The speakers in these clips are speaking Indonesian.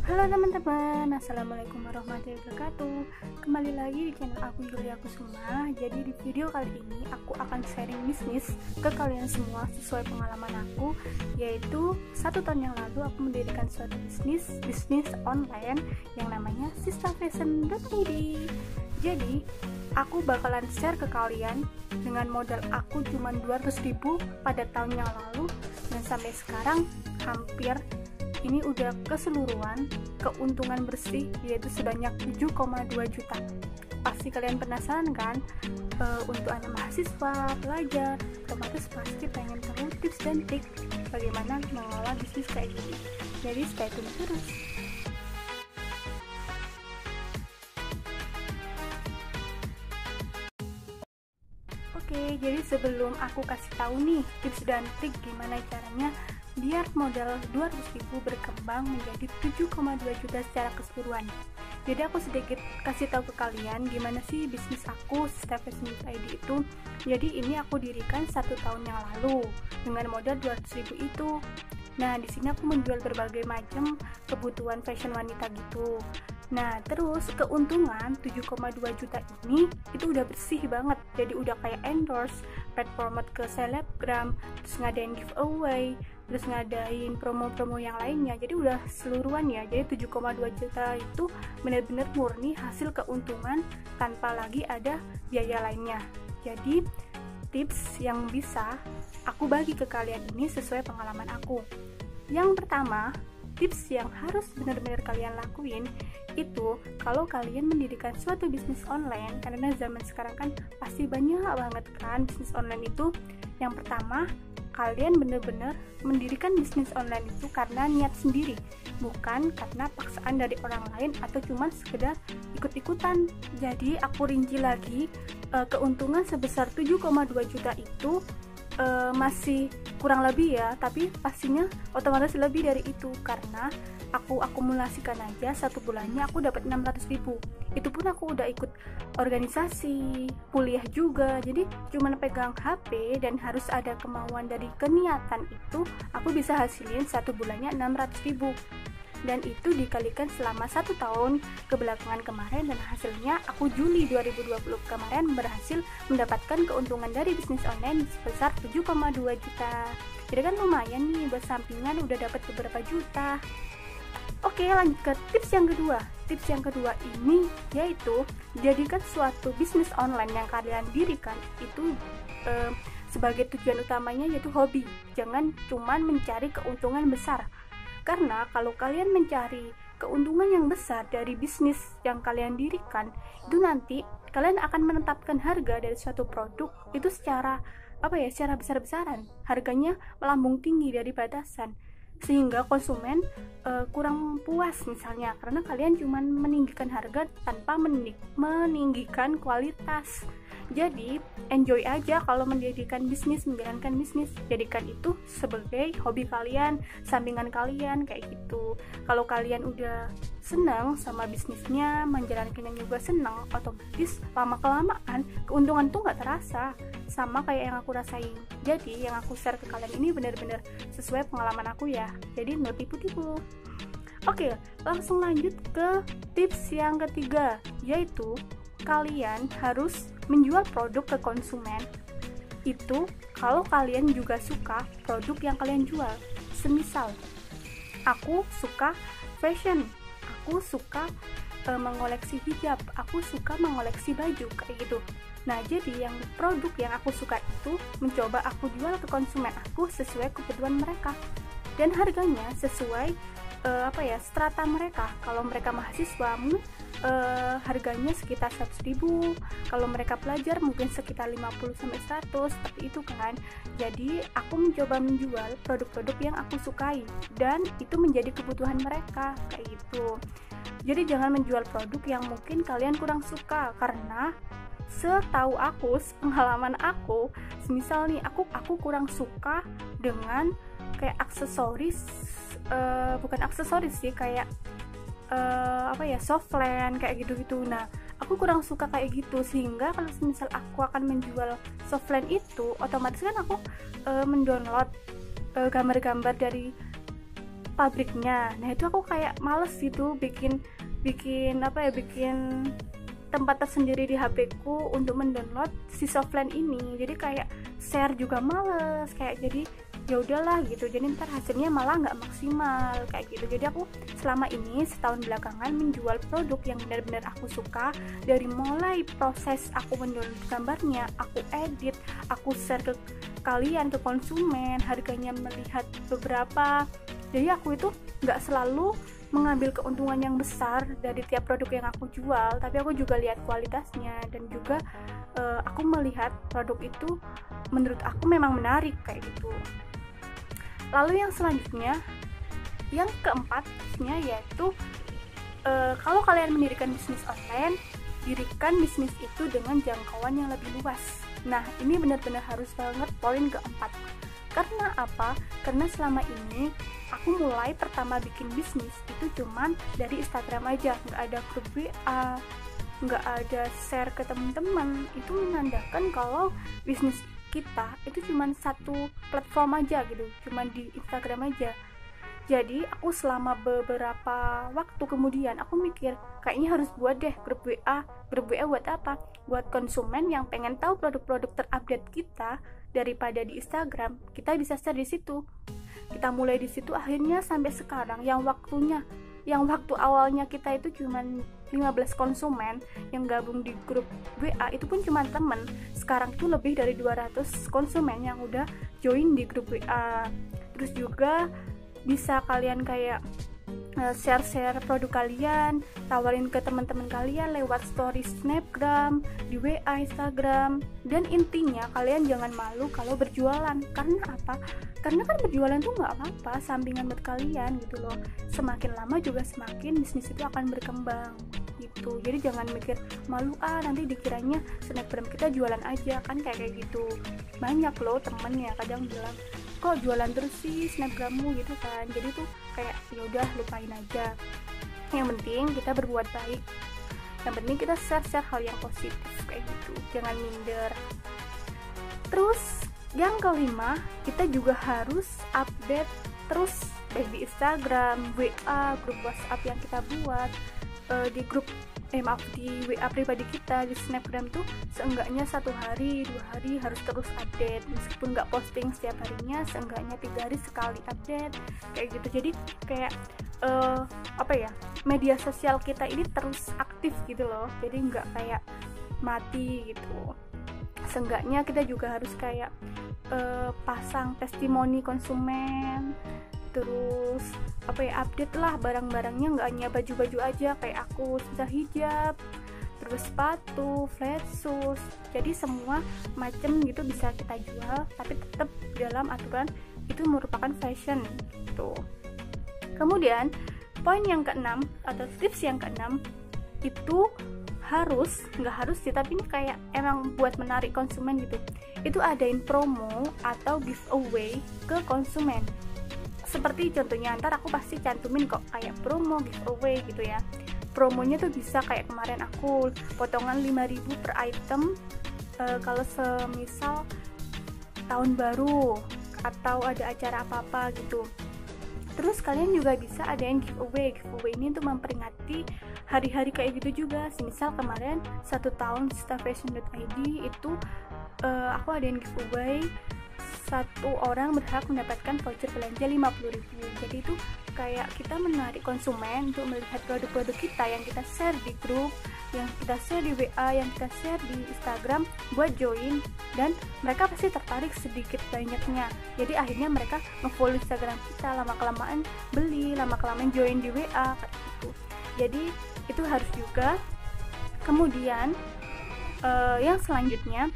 Halo teman-teman, assalamualaikum warahmatullahi wabarakatuh. Kembali lagi di channel aku Yulia Kusuma. Jadi di video kali ini aku akan sharing bisnis ke kalian semua sesuai pengalaman aku, yaitu 1 tahun yang lalu aku mendirikan suatu bisnis online yang namanya sistafashion.id. Jadi aku bakalan share ke kalian dengan modal aku cuma 200.000 pada tahun yang lalu, dan sampai sekarang hampir ini udah keseluruhan keuntungan bersih, yaitu sebanyak 7,2 juta. Pasti kalian penasaran kan? Untuk anak mahasiswa, pelajar, otomatis pasti pengen tahu tips dan trik bagaimana mengelola bisnis kayak gini. Jadi stay tune terus. Oke, jadi sebelum aku kasih tahu nih tips dan trik gimana caranya biar modal 200.000 berkembang menjadi 7,2 juta secara keseluruhan. Jadi aku sedikit kasih tahu ke kalian gimana sih bisnis aku sistafashion.id itu. Jadi ini aku dirikan 1 tahun yang lalu dengan modal 200.000 itu. Nah, di sini aku menjual berbagai macam kebutuhan fashion wanita gitu. Nah, terus keuntungan 7,2 juta ini itu udah bersih banget. Jadi udah kayak endorse, paid promote ke selebgram, terus ngadain giveaway, terus ngadain promo-promo yang lainnya. Jadi udah seluruhan ya. Jadi 7,2 juta itu benar-benar murni hasil keuntungan tanpa lagi ada biaya lainnya. Jadi tips yang bisa aku bagi ke kalian ini sesuai pengalaman aku. Yang pertama, tips yang harus benar-benar kalian lakuin itu kalau kalian mendirikan suatu bisnis online, karena zaman sekarang kan pasti banyak banget kan bisnis online itu. Yang pertama, kalian benar-benar mendirikan bisnis online itu karena niat sendiri, bukan karena paksaan dari orang lain atau cuma sekedar ikut-ikutan. Jadi aku rinci lagi, keuntungan sebesar 7,2 juta itu masih kurang lebih ya, tapi pastinya otomatis lebih dari itu karena aku akumulasikan aja 1 bulannya aku dapat 600.000. Itu pun aku udah ikut organisasi, kuliah juga. Jadi cuman pegang HP dan harus ada kemauan dari keniatan itu, aku bisa hasilin 1 bulannya 600.000. Dan itu dikalikan selama 1 tahun kebelakangan kemarin, dan hasilnya aku Juli 2020 kemarin berhasil mendapatkan keuntungan dari bisnis online sebesar 7,2 juta. Jadi kan lumayan nih, buat sampingan udah dapat beberapa juta. Oke, lanjut ke tips yang kedua. Tips yang kedua ini yaitu jadikan suatu bisnis online yang kalian dirikan itu sebagai tujuan utamanya yaitu hobi. Jangan cuman mencari keuntungan besar. Karena kalau kalian mencari keuntungan yang besar dari bisnis yang kalian dirikan, itu nanti kalian akan menetapkan harga dari suatu produk itu secara secara besar-besaran. Harganya melambung tinggi dari batasan, sehingga konsumen kurang puas misalnya karena kalian cuma meninggikan harga tanpa meninggikan kualitas. Jadi enjoy aja kalau mendirikan bisnis, menjalankan bisnis. Jadikan itu sebagai hobi kalian, sampingan kalian kayak gitu. Kalau kalian udah senang sama bisnisnya, menjalankannya juga senang, otomatis lama-kelamaan keuntungan tuh nggak terasa, sama kayak yang aku rasain. Jadi yang aku share ke kalian ini benar-benar sesuai pengalaman aku ya, jadi no tipu-tipu. Oke, langsung lanjut ke tips yang ketiga, yaitu kalian harus menjual produk ke konsumen itu kalau kalian juga suka produk yang kalian jual. Semisal aku suka fashion, aku suka mengoleksi hijab, aku suka mengoleksi baju kayak gitu. Nah, jadi yang produk yang aku suka itu mencoba aku jual ke konsumen aku sesuai kebutuhan mereka, dan harganya sesuai strata mereka. Kalau mereka mahasiswa harganya sekitar 100.000, kalau mereka pelajar mungkin sekitar 50-100, seperti itu kan. Jadi aku mencoba menjual produk-produk yang aku sukai dan itu menjadi kebutuhan mereka kayak gitu. Jadi jangan menjual produk yang mungkin kalian kurang suka, karena setahu aku, pengalaman aku, semisal nih aku kurang suka dengan kayak aksesoris, bukan aksesoris sih, kayak softland kayak gitu-gitu. Nah, aku kurang suka kayak gitu, sehingga kalau misal aku akan menjual softland itu, otomatis kan aku mendownload gambar-gambar dari pabriknya. Nah itu aku kayak males gitu bikin tempat tersendiri di HP-ku untuk mendownload si Softland ini. Jadi kayak share juga males, kayak jadi ya udahlah gitu. Jadi ntar hasilnya malah nggak maksimal kayak gitu. Jadi aku selama ini setahun belakangan menjual produk yang benar-benar aku suka, dari mulai proses aku mendownload gambarnya, aku edit, aku share ke kalian, ke konsumen, harganya melihat beberapa. Jadi aku itu nggak selalu mengambil keuntungan yang besar dari tiap produk yang aku jual, tapi aku juga lihat kualitasnya, dan juga aku melihat produk itu menurut aku memang menarik kayak gitu. Lalu yang selanjutnya, yang keempatnya yaitu kalau kalian mendirikan bisnis online, dirikan bisnis itu dengan jangkauan yang lebih luas. Nah ini benar-benar harus banget poin keempat. Karena apa? Karena selama ini aku mulai pertama bikin bisnis itu cuman dari Instagram aja, nggak ada grup WA, nggak ada share ke teman-teman. Itu menandakan kalau bisnis kita itu cuman satu platform aja gitu, cuman di Instagram aja. Jadi aku selama beberapa waktu kemudian aku mikir kayaknya harus buat deh grup WA. Grup WA buat apa? Buat konsumen yang pengen tahu produk-produk terupdate kita daripada di Instagram, kita bisa share di situ. Kita mulai di situ, akhirnya sampai sekarang yang waktu awalnya kita itu cuman 15 konsumen yang gabung di grup WA, itu pun cuma temen. Sekarang tuh lebih dari 200 konsumen yang udah join di grup WA. Terus juga bisa kalian kayak share produk kalian, tawarin ke teman-teman kalian lewat story Snapgram, di WA, Instagram. Dan intinya kalian jangan malu kalau berjualan. Karena apa? Karena kan berjualan tuh nggak apa-apa, sampingan buat kalian gitu loh. Semakin lama juga semakin bisnis itu akan berkembang gitu. Jadi jangan mikir malu, nanti dikiranya Snapgram kita jualan aja, kan kayak gitu. Banyak loh temennya kadang bilang, kok jualan terus sih Snapgrammu gitu kan. Jadi tuh kayak ya udah lupain aja. Yang penting kita berbuat baik. Yang penting kita share hal yang positif kayak gitu. Jangan minder. Terus yang kelima, kita juga harus update terus baik di Instagram, WA, grup WhatsApp yang kita buat, di di WA pribadi kita, di Snapgram tuh seenggaknya 1 hari, 2 hari harus terus update. Meskipun nggak posting setiap harinya, seenggaknya 3 hari sekali update kayak gitu. Jadi kayak media sosial kita ini terus aktif gitu loh. Jadi nggak kayak mati gitu. Seenggaknya kita juga harus kayak pasang testimoni konsumen, terus update lah barang-barangnya, nggak hanya baju-baju aja. Kayak aku sudah hijab, terus sepatu, flat shoes, jadi semua macam gitu bisa kita jual, tapi tetap dalam aturan itu merupakan fashion gitu. Kemudian poin yang keenam atau tips yang keenam itu nggak harus sih, tapi ini kayak emang buat menarik konsumen gitu, itu adain promo atau giveaway ke konsumen. Seperti contohnya, ntar aku pasti cantumin kok kayak promo giveaway gitu ya. Promonya tuh bisa kayak kemarin aku potongan 5.000 per item kalau semisal tahun baru atau ada acara apa-apa gitu. Terus kalian juga bisa adain giveaway. Giveaway ini untuk memperingati hari-hari kayak gitu juga. Misal kemarin 1 tahun stafashion.id itu aku adain giveaway, 1 orang berhak mendapatkan voucher belanja 50.000. Jadi itu kayak kita menarik konsumen untuk melihat produk-produk kita yang kita share di grup, yang kita share di WA, yang kita share di Instagram buat join, dan mereka pasti tertarik sedikit banyaknya. Jadi akhirnya mereka nge-follow Instagram kita, lama-kelamaan beli, lama-kelamaan join di WA kayak gitu. Jadi itu harus juga. Kemudian yang selanjutnya,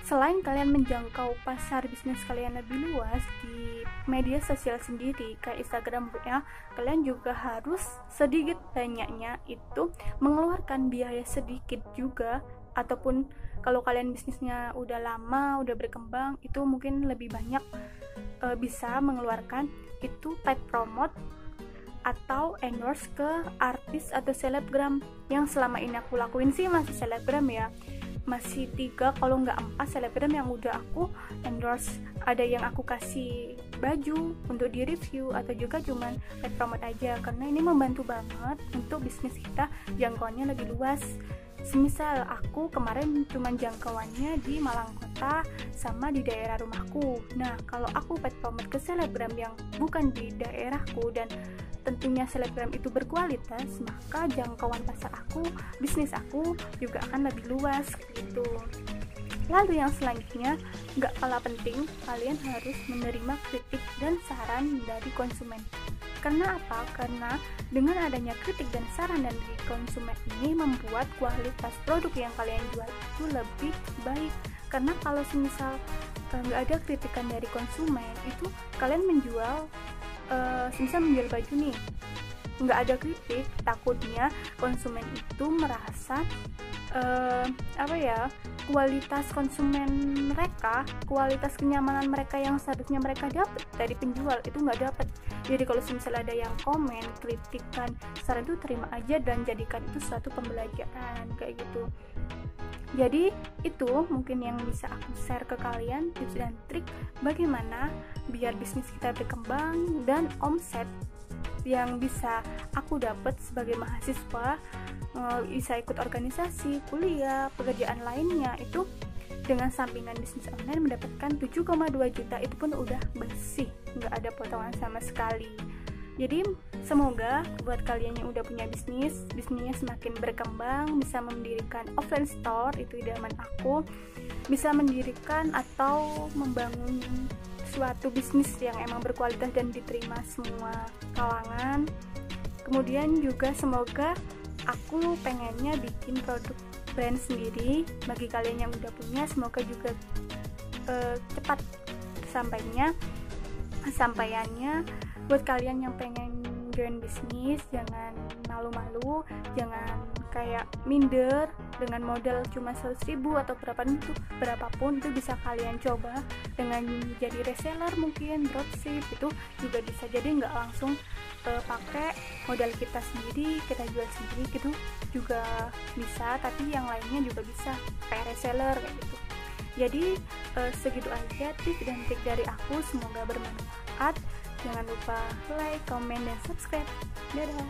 selain kalian menjangkau pasar bisnis kalian lebih luas di media sosial sendiri kayak Instagram, WA, kalian juga harus sedikit banyaknya itu mengeluarkan biaya sedikit juga. Ataupun kalau kalian bisnisnya udah lama, udah berkembang, itu mungkin lebih banyak bisa mengeluarkan itu paid promote atau endorse ke artis atau selebgram. Yang selama ini aku lakuin sih masih selebgram ya, masih 3 kalau nggak 4 selebgram yang udah aku endorse. Ada yang aku kasih baju untuk di review atau juga cuman paid promote aja, karena ini membantu banget untuk bisnis kita jangkauannya lebih luas. Semisal aku kemarin cuman jangkauannya di Malang Kota sama di daerah rumahku. Nah, kalau aku paid promote ke selebgram yang bukan di daerahku dan tentunya selebgram itu berkualitas, maka jangkauan pasar aku, bisnis aku juga akan lebih luas gitu. Lalu yang selanjutnya, nggak kalah penting, kalian harus menerima kritik dan saran dari konsumen. Karena apa? Karena dengan adanya kritik dan saran dari konsumen ini membuat kualitas produk yang kalian jual itu lebih baik. Karena kalau semisal nggak ada kritikan dari konsumen, itu kalian menjual, semisal menjual baju nih, nggak ada kritik, takutnya konsumen itu merasa kualitas konsumen mereka, kualitas kenyamanan mereka yang seharusnya mereka dapat dari penjual itu nggak dapat. Jadi kalau misalnya ada yang komen, kritikan, saran itu terima aja dan jadikan itu suatu pembelajaran kayak gitu. Jadi itu mungkin yang bisa aku share ke kalian, tips dan trik bagaimana biar bisnis kita berkembang dan omset yang bisa aku dapat sebagai mahasiswa, bisa ikut organisasi, kuliah, pekerjaan lainnya itu dengan sampingan bisnis online mendapatkan 7,2 juta, itu pun udah bersih, nggak ada potongan sama sekali. Jadi semoga buat kalian yang udah punya bisnisnya semakin berkembang, bisa mendirikan offline store, itu idaman aku, bisa mendirikan atau membangun suatu bisnis yang emang berkualitas dan diterima semua kalangan. Kemudian juga semoga aku pengennya bikin produk brand sendiri. Bagi kalian yang udah punya, semoga juga cepat sampaiannya. Buat kalian yang pengen join bisnis, jangan malu-malu, jangan kayak minder dengan modal cuma 100.000 atau berapapun itu bisa kalian coba dengan jadi reseller, mungkin dropship itu juga bisa. Jadi nggak langsung pakai modal kita sendiri, kita jual sendiri gitu juga bisa, tapi yang lainnya juga bisa kayak reseller kayak gitu. Jadi segitu aja tips dan trik dari aku, semoga bermanfaat. Jangan lupa like, comment, dan subscribe. Dadah.